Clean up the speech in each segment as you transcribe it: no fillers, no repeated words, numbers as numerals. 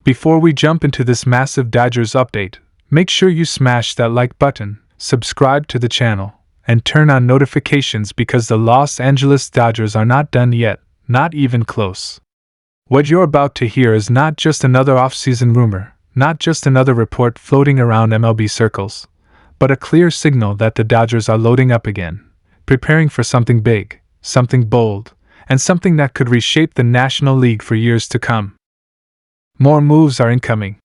Before we jump into this massive Dodgers update, make sure you smash that like button, subscribe to the channel, and turn on notifications because the Los Angeles Dodgers are not done yet, not even close. What you're about to hear is not just another off-season rumor, not just another report floating around MLB circles, but a clear signal that the Dodgers are loading up again, preparing for something big, something bold, and something that could reshape the National League for years to come. More moves are incoming.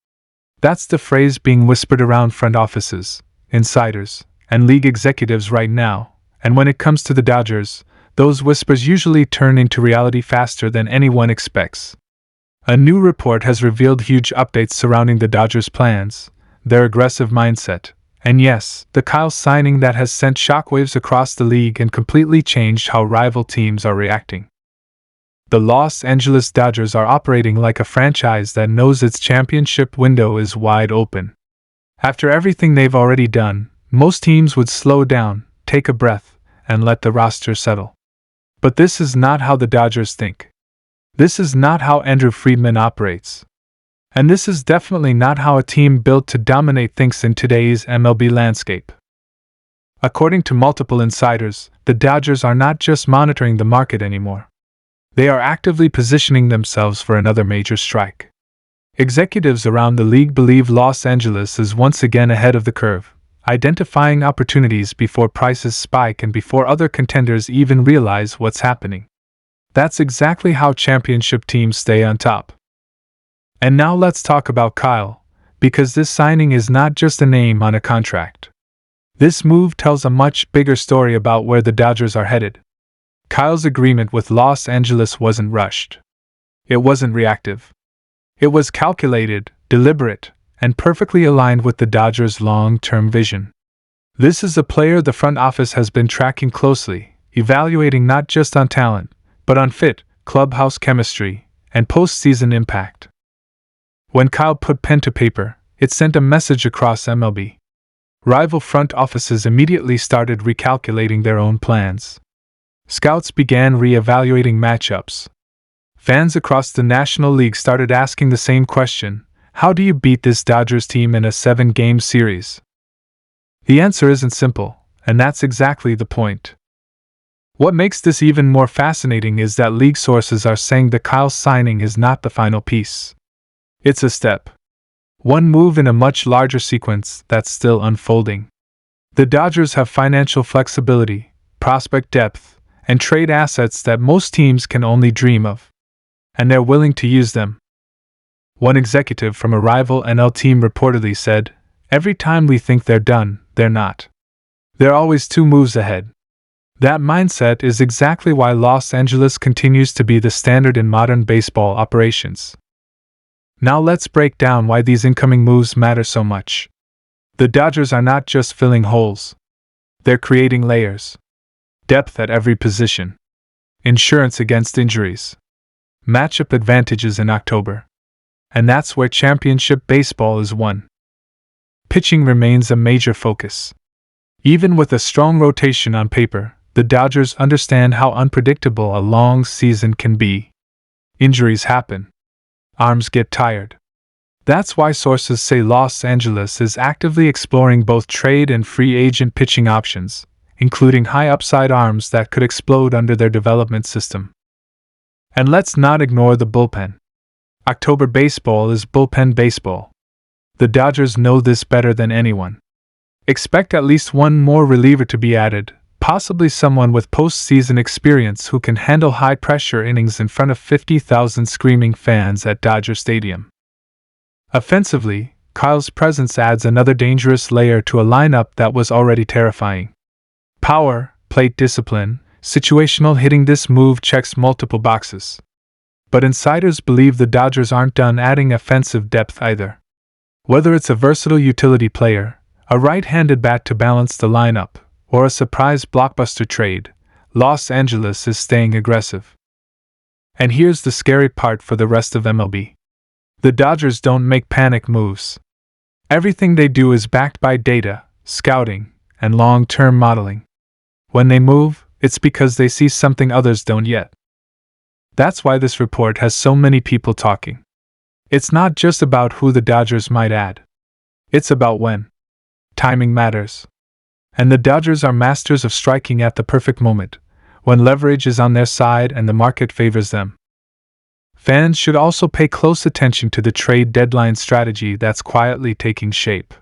That's the phrase being whispered around front offices, insiders, and league executives right now, and when it comes to the Dodgers, those whispers usually turn into reality faster than anyone expects. A new report has revealed huge updates surrounding the Dodgers' plans, their aggressive mindset, and yes, the Kyle signing that has sent shockwaves across the league and completely changed how rival teams are reacting. The Los Angeles Dodgers are operating like a franchise that knows its championship window is wide open. After everything they've already done, most teams would slow down, take a breath, and let the roster settle. But this is not how the Dodgers think. This is not how Andrew Friedman operates. And this is definitely not how a team built to dominate thinks in today's MLB landscape. According to multiple insiders, the Dodgers are not just monitoring the market anymore. They are actively positioning themselves for another major strike. Executives around the league believe Los Angeles is once again ahead of the curve, identifying opportunities before prices spike and before other contenders even realize what's happening. That's exactly how championship teams stay on top. And now let's talk about Kyle, because this signing is not just a name on a contract. This move tells a much bigger story about where the Dodgers are headed. Kyle's agreement with Los Angeles wasn't rushed. It wasn't reactive. It was calculated, deliberate, and perfectly aligned with the Dodgers' long-term vision. This is a player the front office has been tracking closely, evaluating not just on talent, but on fit, clubhouse chemistry, and postseason impact. When Kyle put pen to paper, it sent a message across MLB. Rival front offices immediately started recalculating their own plans. Scouts began re-evaluating matchups. Fans across the National League started asking the same question: how do you beat this Dodgers team in a 7-game series? The answer isn't simple, and that's exactly the point. What makes this even more fascinating is that league sources are saying the Kyle signing is not the final piece. It's a step. One move in a much larger sequence that's still unfolding. The Dodgers have financial flexibility, prospect depth, and trade assets that most teams can only dream of. And they're willing to use them. One executive from a rival NL team reportedly said, "Every time we think they're done, they're not. They're always 2 moves ahead." That mindset is exactly why Los Angeles continues to be the standard in modern baseball operations. Now let's break down why these incoming moves matter so much. The Dodgers are not just filling holes. They're creating layers. Depth at every position. Insurance against injuries. Matchup advantages in October. And that's where championship baseball is won. Pitching remains a major focus. Even with a strong rotation on paper, the Dodgers understand how unpredictable a long season can be. Injuries happen. Arms get tired. That's why sources say Los Angeles is actively exploring both trade and free agent pitching options, including high-upside arms that could explode under their development system. And let's not ignore the bullpen. October baseball is bullpen baseball. The Dodgers know this better than anyone. Expect at least one more reliever to be added, possibly someone with postseason experience who can handle high-pressure innings in front of 50,000 screaming fans at Dodger Stadium. Offensively, Kyle's presence adds another dangerous layer to a lineup that was already terrifying. Power, plate discipline, situational hitting. This move checks multiple boxes. But insiders believe the Dodgers aren't done adding offensive depth either. Whether it's a versatile utility player, a right-handed bat to balance the lineup, or a surprise blockbuster trade, Los Angeles is staying aggressive. And here's the scary part for the rest of MLB. The Dodgers don't make panic moves. Everything they do is backed by data, scouting, and long-term modeling. When they move, it's because they see something others don't yet. That's why this report has so many people talking. It's not just about who the Dodgers might add. It's about when. Timing matters. And the Dodgers are masters of striking at the perfect moment, when leverage is on their side and the market favors them. Fans should also pay close attention to the trade deadline strategy that's quietly taking shape.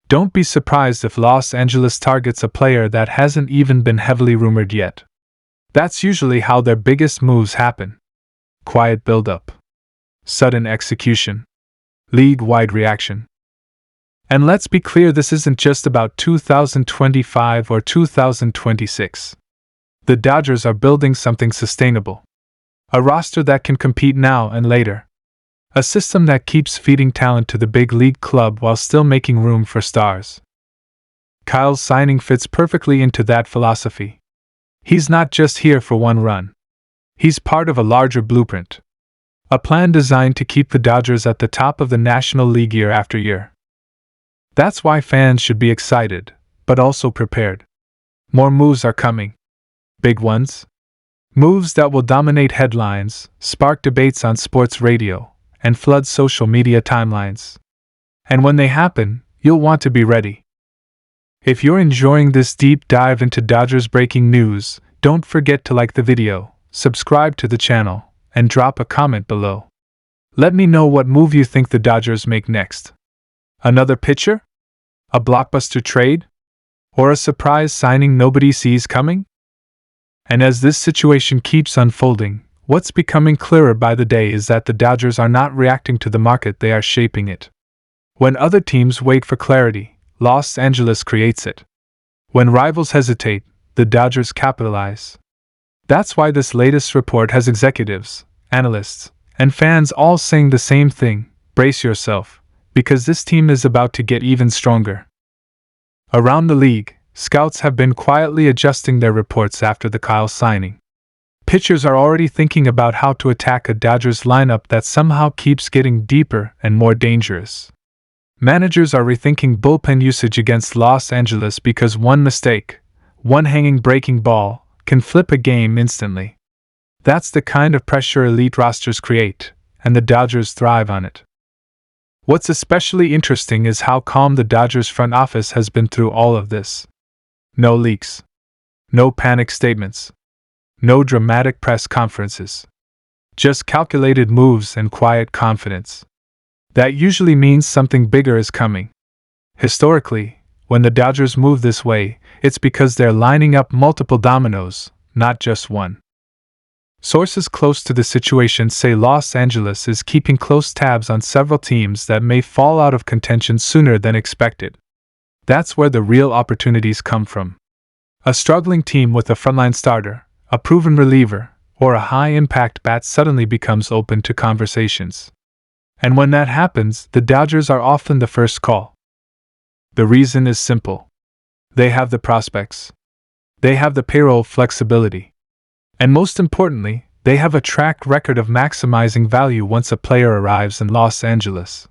Don't be surprised if Los Angeles targets a player that hasn't even been heavily rumored yet. That's usually how their biggest moves happen. Quiet build-up. Sudden execution. League-wide reaction. And let's be clear, this isn't just about 2025 or 2026. The Dodgers are building something sustainable. A roster that can compete now and later. A system that keeps feeding talent to the big league club while still making room for stars. Kyle's signing fits perfectly into that philosophy. He's not just here for one run. He's part of a larger blueprint. A plan designed to keep the Dodgers at the top of the National League year after year. That's why fans should be excited, but also prepared. More moves are coming. Big ones. Moves that will dominate headlines, spark debates on sports radio, and flood social media timelines. And when they happen, you'll want to be ready. If you're enjoying this deep dive into Dodgers breaking news, don't forget to like the video, subscribe to the channel, and drop a comment below. Let me know what move you think the Dodgers make next. Another pitcher? A blockbuster trade? Or a surprise signing nobody sees coming? And as this situation keeps unfolding, what's becoming clearer by the day is that the Dodgers are not reacting to the market, they are shaping it. When other teams wait for clarity, Los Angeles creates it. When rivals hesitate, the Dodgers capitalize. That's why this latest report has executives, analysts, and fans all saying the same thing: brace yourself, because this team is about to get even stronger. Around the league, scouts have been quietly adjusting their reports after the Kyle signing. Pitchers are already thinking about how to attack a Dodgers lineup that somehow keeps getting deeper and more dangerous. Managers are rethinking bullpen usage against Los Angeles because one mistake, one hanging breaking ball, can flip a game instantly. That's the kind of pressure elite rosters create, and the Dodgers thrive on it. What's especially interesting is how calm the Dodgers front office has been through all of this. No leaks. No panic statements. No dramatic press conferences. Just calculated moves and quiet confidence. That usually means something bigger is coming. Historically, when the Dodgers move this way, it's because they're lining up multiple dominoes, not just one. Sources close to the situation say Los Angeles is keeping close tabs on several teams that may fall out of contention sooner than expected. That's where the real opportunities come from. A struggling team with a frontline starter, a proven reliever, or a high-impact bat suddenly becomes open to conversations. And when that happens, the Dodgers are often the first call. The reason is simple. They have the prospects. They have the payroll flexibility. And most importantly, they have a track record of maximizing value once a player arrives in Los Angeles.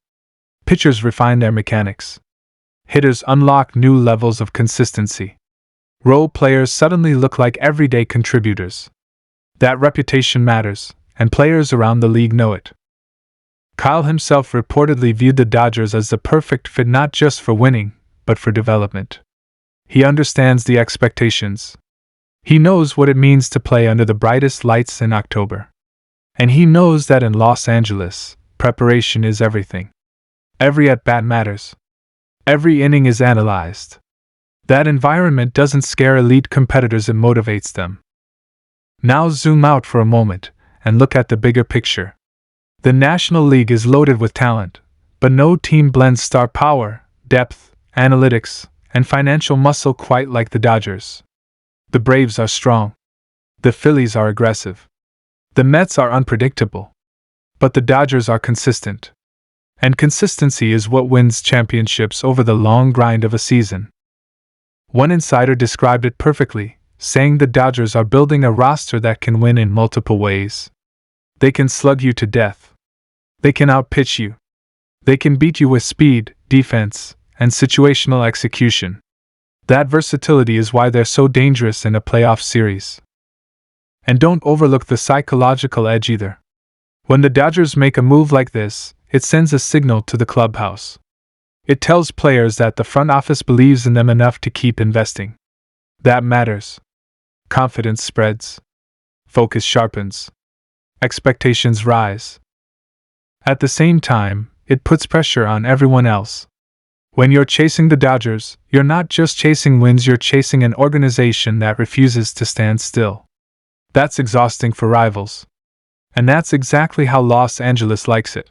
Pitchers refine their mechanics. Hitters unlock new levels of consistency. Role players suddenly look like everyday contributors. That reputation matters, and players around the league know it. Kyle himself reportedly viewed the Dodgers as the perfect fit not just for winning, but for development. He understands the expectations. He knows what it means to play under the brightest lights in October. And he knows that in Los Angeles, preparation is everything. Every at-bat matters. Every inning is analyzed. That environment doesn't scare elite competitors, it motivates them. Now zoom out for a moment and look at the bigger picture. The National League is loaded with talent, but no team blends star power, depth, analytics, and financial muscle quite like the Dodgers. The Braves are strong. The Phillies are aggressive. The Mets are unpredictable. But the Dodgers are consistent. And consistency is what wins championships over the long grind of a season. One insider described it perfectly, saying the Dodgers are building a roster that can win in multiple ways. They can slug you to death. They can outpitch you. They can beat you with speed, defense, and situational execution. That versatility is why they're so dangerous in a playoff series. And don't overlook the psychological edge either. When the Dodgers make a move like this, it sends a signal to the clubhouse. It tells players that the front office believes in them enough to keep investing. That matters. Confidence spreads. Focus sharpens. Expectations rise. At the same time, it puts pressure on everyone else. When you're chasing the Dodgers, you're not just chasing wins, you're chasing an organization that refuses to stand still. That's exhausting for rivals. And that's exactly how Los Angeles likes it.